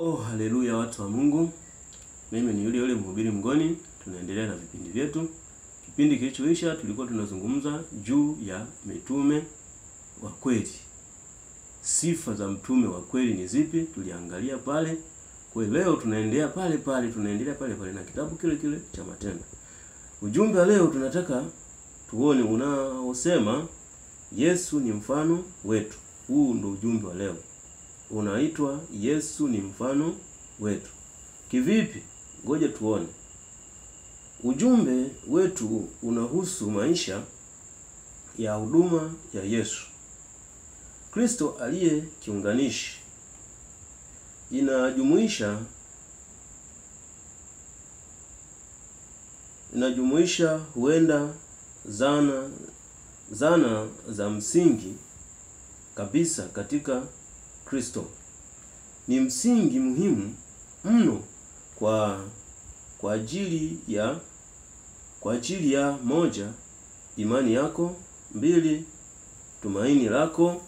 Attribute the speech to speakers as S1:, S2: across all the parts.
S1: Oh, haleluya watu wa Mungu. Mimi ni yule mhubiri Mngoni. Tunaendelea na vipindi vyetu. Kipindi kilichoisha tulikuwa tunazungumza juu ya mitume wa kweli. Sifa za mtume wa kweli ni zipi? Tuliangalia pale. Kwa leo tunaendelea pale na kitabu kile cha Matendo. Ujumbe leo tunataka tuone unaosema Yesu ni mfano wetu. Huu ndio ujumbe wa leo. Unaitwa Yesu ni mfano wetu. Kivipi? Ngoja tuone. Ujumbe wetu unahusu maisha ya huduma ya Yesu Kristo aliye kiunganishi. Inajumuisha huenda zana za msingi kabisa katika Kristo. Ni msingi muhimu mno kwa ajili ya moja, imani yako; mbili, tumaini lako;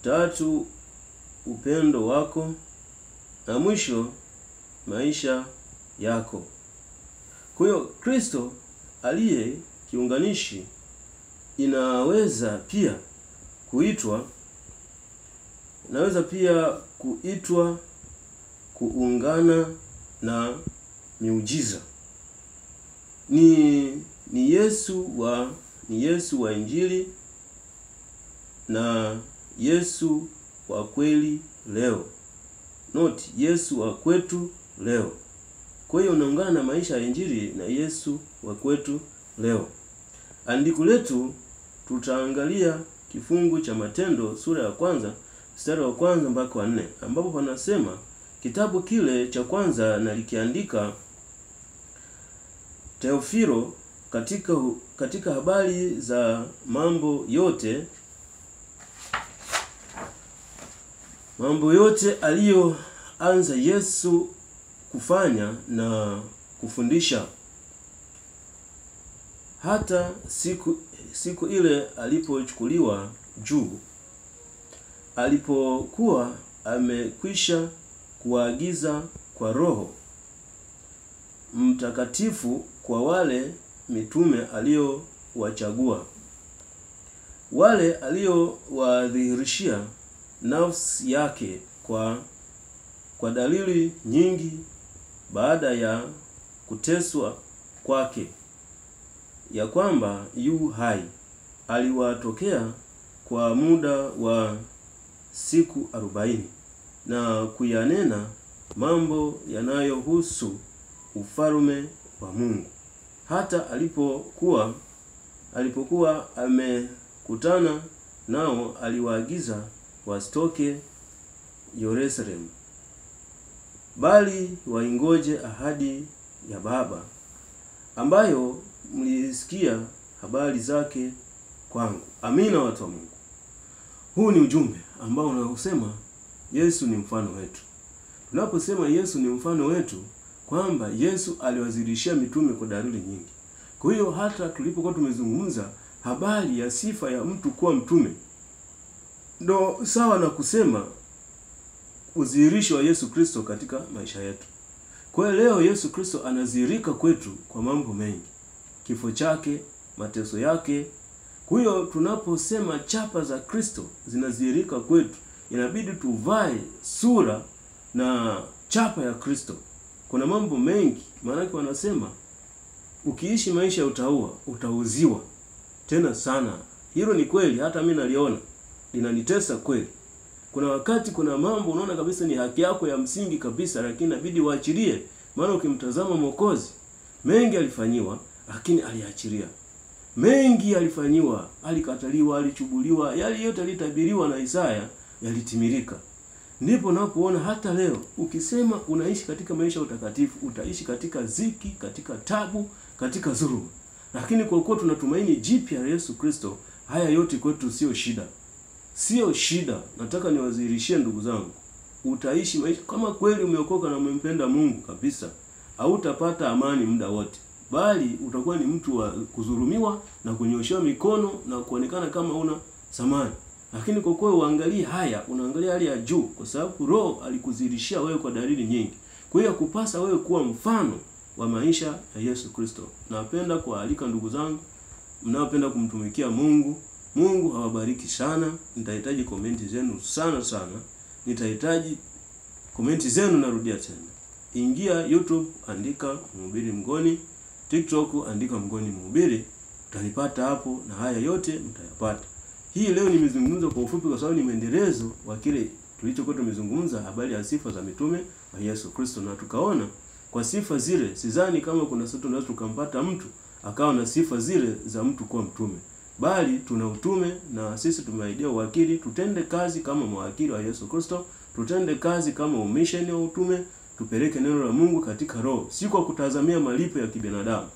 S1: tatu, upendo wako; na mwisho, maisha yako. Kwa hiyo Kristo aliye kiunganishi inaweza pia kuitwa kuungana na miujiza. Ni Yesu wa Injili na Yesu wa kweli leo. Yesu wa kwetu leo. Kwa hiyo unaungana na maisha ya Injili na Yesu wa kwetu leo. Andiko letu tutaangalia kifungu cha Matendo sura ya 1 mstari wa 1 mpaka 4, ambapo panasema kitabu kile cha kwanza nalikiandika Teofilo katika habari za mambo yote aliyoanza Yesu kufanya na kufundisha, hata siku ile alipochukuliwa juu, alipokuwa amekwisha kuagiza kwa Roho Mtakatifu kwa wale mitume aliowachagua, wale aliowadhihirishia nafsi yake kwa dalili nyingi baada ya kuteswa kwake, ya kwamba yu hai. Aliwatokea kwa muda wa siku 40 na kuyanena mambo yanayohusu ufalme wa Mungu. Hata alipokuwa amekutana nao, aliwaagiza wasitoke Yerusalemu, bali waingoje ahadi ya Baba, ambayo mlisikia habari zake kwangu. Amina watu wa Mungu. Huu ni ujumbe ambao unaosema Yesu ni mfano wetu. Tunaposema Yesu ni mfano wetu, kwamba Yesu aliwazidishia mitume kwa dalili nyingi. Kwa hiyo hata tulipokuwa tumezungumza habari ya sifa ya mtu kuwa mtume, ndo sawa na kusema udhihirisho wa Yesu Kristo katika maisha yetu. Kwa hiyo leo Yesu Kristo anadhihirika kwetu kwa mambo mengi. Kifo chake, mateso yake. Kwa hiyo tunaposema chapa za Kristo zinadhihirika kwetu, inabidi tuvae sura na chapa ya Kristo. Kuna mambo mengi, maana wanasema ukiishi maisha ya utaua, utauziwa tena sana. Hilo ni kweli, hata mimi naliona linanitesa kweli. Kuna wakati kuna mambo unaona kabisa ni haki yako ya msingi kabisa, lakini inabidi uachilie. Maana ukimtazama Mwokozi, mengi alifanyiwa lakini aliachilia. Mengi alifanyiwa, alikataliwa, alichubuliwa, yale yote alitabiriwa na Isaya yalitimilika. Ndipo unapoona hata leo ukisema unaishi katika maisha utakatifu, utaishi katika ziki, katika tabu, katika dhuluma. Lakini kwa kuwa tunatumaini jipya la Yesu Kristo, haya yote kwetu sio shida. Sio shida. Nataka niwadhihirishie ndugu zangu, utaishi maisha kama kweli umeokoka na umempenda Mungu kabisa. Hautapata amani muda wote. bali utakuwa ni mtu wa kudhulumiwa na kunyoshewa mikono na kuonekana kama una samani. Lakini kwa kuwa uangalie haya, unaangalia hali ya juu, kwa sababu Roho alikudhihirishia wewe kwa dalili nyingi. Kwa hiyo kupasa wewe kuwa mfano wa maisha ya Yesu Kristo. Napenda kualika ndugu zangu mnaopenda kumtumikia Mungu. Mungu awabariki sana. Nitahitaji komenti zenu sana. Nitahitaji komenti zenu, narudia tena. Ingia YouTube, andika Mhubiri Mngoni. TikTok andika Mngoni Mhubiri. Utanipata hapo na haya yote mtayapata. Hii leo nimezungumza kwa ufupi kwa sababu ni mwendelezo wa kile tulichokuwa tumezungumza, habari ya sifa za mitume wa Yesu Kristo, na tukaona kwa sifa zile sidhani kama kuna siku tunaweza tukampata mtu akawa na sifa zile za mtu kuwa mtume, bali tuna utume na sisi tumeahidiwa uwakili. Tutende kazi kama mawakili wa Yesu Kristo, tutende kazi kama umisheni wa utume, tupeleke neno la Mungu katika roho, si kwa kutazamia malipo ya kibinadamu,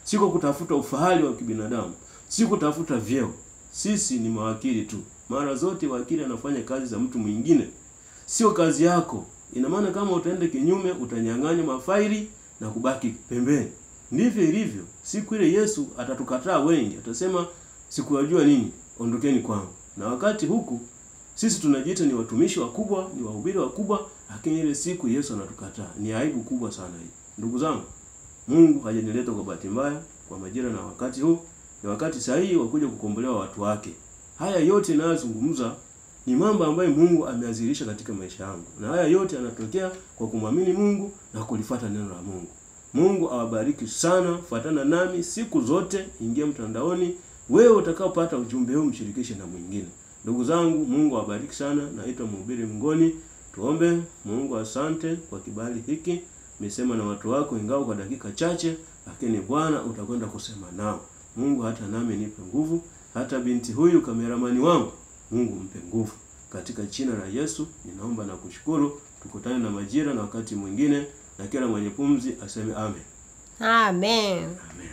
S1: si kwa kutafuta ufahari wa kibinadamu, si kutafuta vyeo. Sisi ni mawakili tu. Mara zote wakili anafanya kazi za mtu mwingine, sio kazi yako. Ina maana kama utaenda kinyume, utanyang'anya mafaili na kubaki pembeni. Ndivyo ilivyo. Siku ile Yesu atatukataa wengi, atasema sikuwajua nini, ondokeni kwangu. Na wakati huku sisi tunajiita ni watumishi wakubwa, ni wahubiri wakubwa, lakini ile siku Yesu anatukataa. Ni aibu kubwa sana hii. Ndugu zangu, Mungu hajanileta kwa bahati mbaya kwa majira na wakati huu. Ni wakati sahihi wa kuja kukombolewa watu wake. Haya yote ninayozungumza ni mambo ambayo Mungu ameazirisha katika maisha yangu. Na haya yote yanatokea kwa kumwamini Mungu na kulifuata neno la Mungu. Mungu awabariki sana. Fuatana nami siku zote, ingia mtandaoni. Wewe utakaopata ujumbe huu mshirikishe na mwingine. Ndugu zangu, Mungu awabariki sana. Naitwa Mhubiri Mngoni. Tuombe. Mungu, asante kwa kibali hiki. Nimesema na watu wako ingawa kwa dakika chache, lakini Bwana utakwenda kusema nao. Mungu, hata nami nipe nguvu, hata binti huyu kameramani wangu, Mungu mpe nguvu. Katika jina la Yesu ninaomba na kushukuru. Tukutane na majira na wakati mwingine, na kila mwenye pumzi aseme amen.
S2: Amen.
S1: Amen.